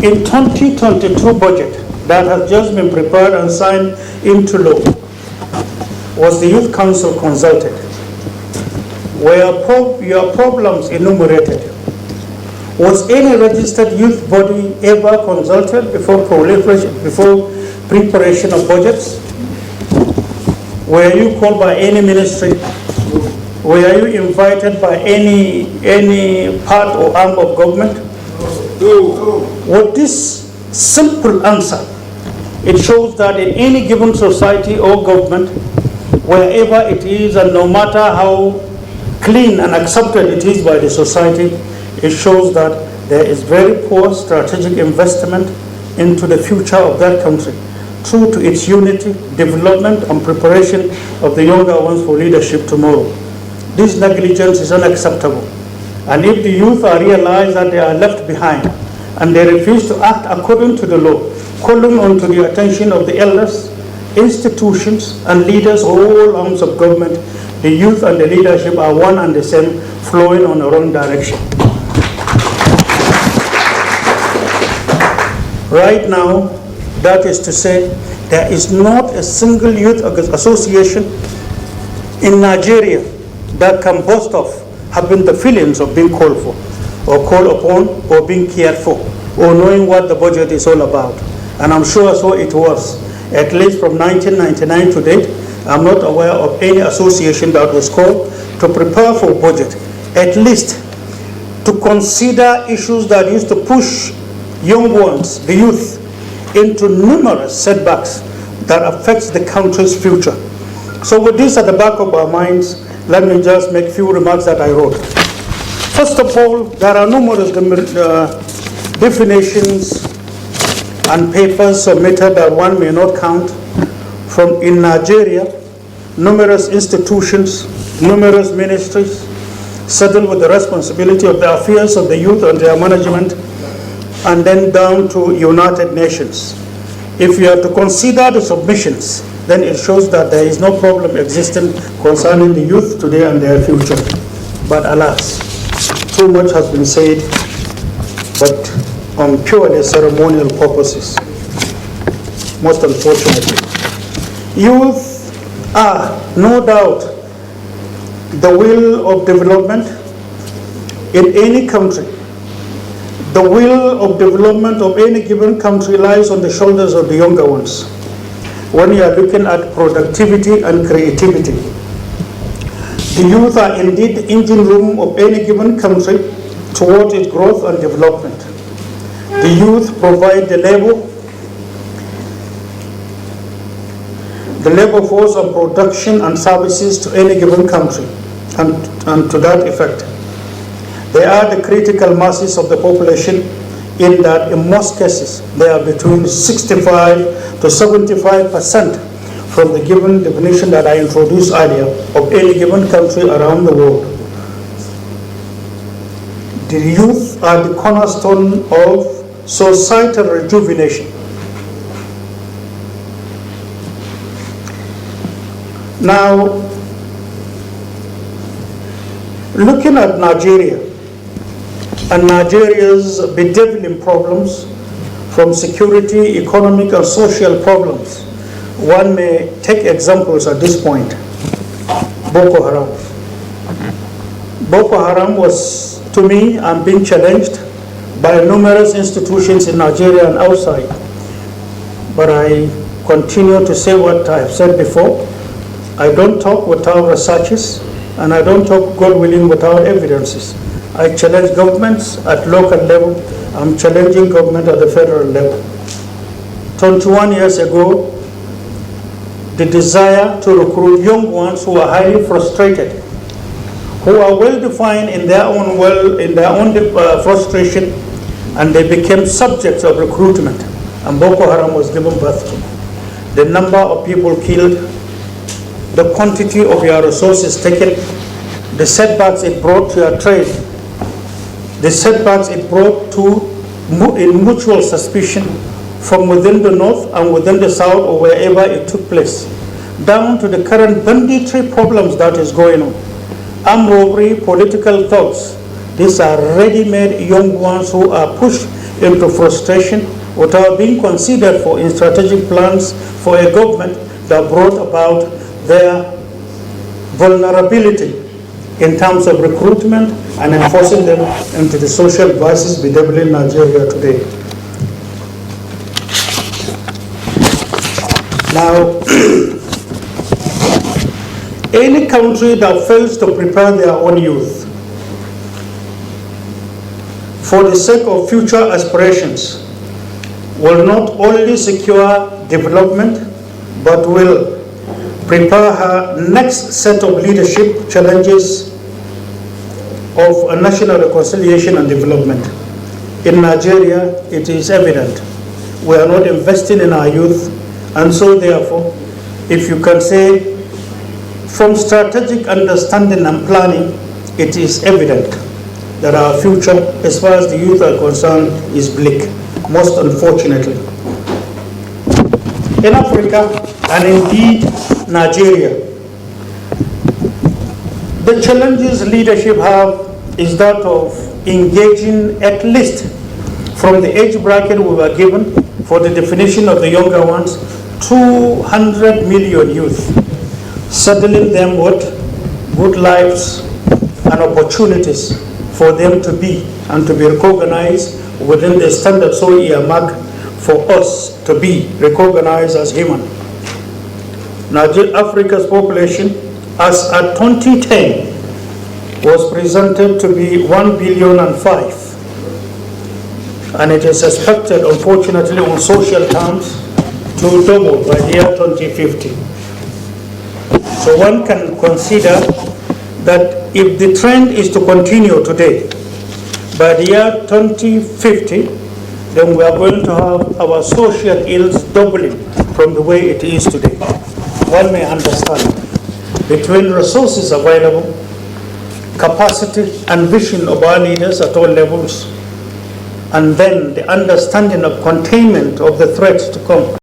In 2022 budget that has just been prepared and signed into law, was the Youth Council consulted? Were your problems enumerated? Was any registered youth body ever consulted before preparation of budgets? Were you called by any ministry? Were you invited by any part or arm of government? No. With this simple answer, it shows that in any given society or government, wherever it is, and no matter how clean and accepted it is by the society, it shows that there is very poor strategic investment into the future of that country, true to its unity, development, and preparation of the younger ones for leadership tomorrow. This negligence is unacceptable. And if the youth are realized that they are left behind and they refuse to act according to the law, calling on to the attention of the elders, institutions, and leaders of all arms of government, the youth and the leadership are one and the same, flowing on the wrong direction. Right now, that is to say, there is not a single youth association in Nigeria that can boast of having the feelings of being called for, or called upon, or being cared for, or knowing what the budget is all about. And I'm sure so it was, at least from 1999 to date. I'm not aware of any association that was called to prepare for budget, at least to consider issues that used to push young ones, the youth, into numerous setbacks that affects the country's future. So with this at the back of our minds, let me just make a few remarks that I wrote. First of all, there are numerous definitions and papers submitted that one may not count from in Nigeria, numerous institutions, numerous ministries, saddled with the responsibility of the affairs of the youth and their management, and then down to United Nations. If you are to consider the submissions, then it shows that there is no problem existing concerning the youth today and their future. But alas, too much has been said, but on purely ceremonial purposes, most unfortunately. Youth are, no doubt, the will of development in any country. The will of development of any given country lies on the shoulders of the younger ones. When you are looking at productivity and creativity, the youth are indeed the engine room of any given country towards its growth and development. The youth provide the labor force of production and services to any given country, and to that effect. They are the critical masses of the population, in that in most cases they are between 65 to 75% from the given definition that I introduced earlier of any given country around the world. The youth are the cornerstone of societal rejuvenation. Now, looking at Nigeria and Nigeria's bedeviling problems, from security, economic, and social problems, one may take examples at this point. Boko Haram. Boko Haram was, to me, I'm being challenged by numerous institutions in Nigeria and outside. But I continue to say what I have said before. I don't talk without researches, and I don't talk, God willing, without evidences. I challenge governments at local level. I'm challenging government at the federal level. 21 years ago, the desire to recruit young ones who are highly frustrated, who are well-defined in their own frustration, and they became subjects of recruitment, and Boko Haram was given birth to. The number of people killed, the quantity of your resources taken, the setbacks it brought to your trade, the setbacks it brought to in mutual suspicion from within the north and within the south or wherever it took place, down to the current banditry problems that is going on. Armed robbery, political thugs, these are ready-made young ones who are pushed into frustration without being considered for in strategic plans for a government that brought about their vulnerability in terms of recruitment and enforcing them into the social vices bedeviling Nigeria today. Now, any country that fails to prepare their own youth for the sake of future aspirations will not only secure development, but will prepare her next set of leadership challenges of a national reconciliation and development. In Nigeria, it is evident we are not investing in our youth, and so therefore, if you can say, from strategic understanding and planning, it is evident that our future, as far as the youth are concerned, is bleak, most unfortunately. In Africa, and indeed Nigeria, the challenges leadership have is that of engaging, at least from the age bracket we were given for the definition of the younger ones, 200 million youth, settling them with good lives and opportunities for them to be and to be recognized within the standard so earmarked for us to be recognized as human. Africa's population, as at 2010, was presented to be 1.5 billion, and it is expected, unfortunately, on social terms, to double by the year 2050. So one can consider that if the trend is to continue today, by the year 2050, then we are going to have our social ills doubling from the way it is today. One may understand, between resources available, capacity and vision of our leaders at all levels, and then the understanding of containment of the threats to come.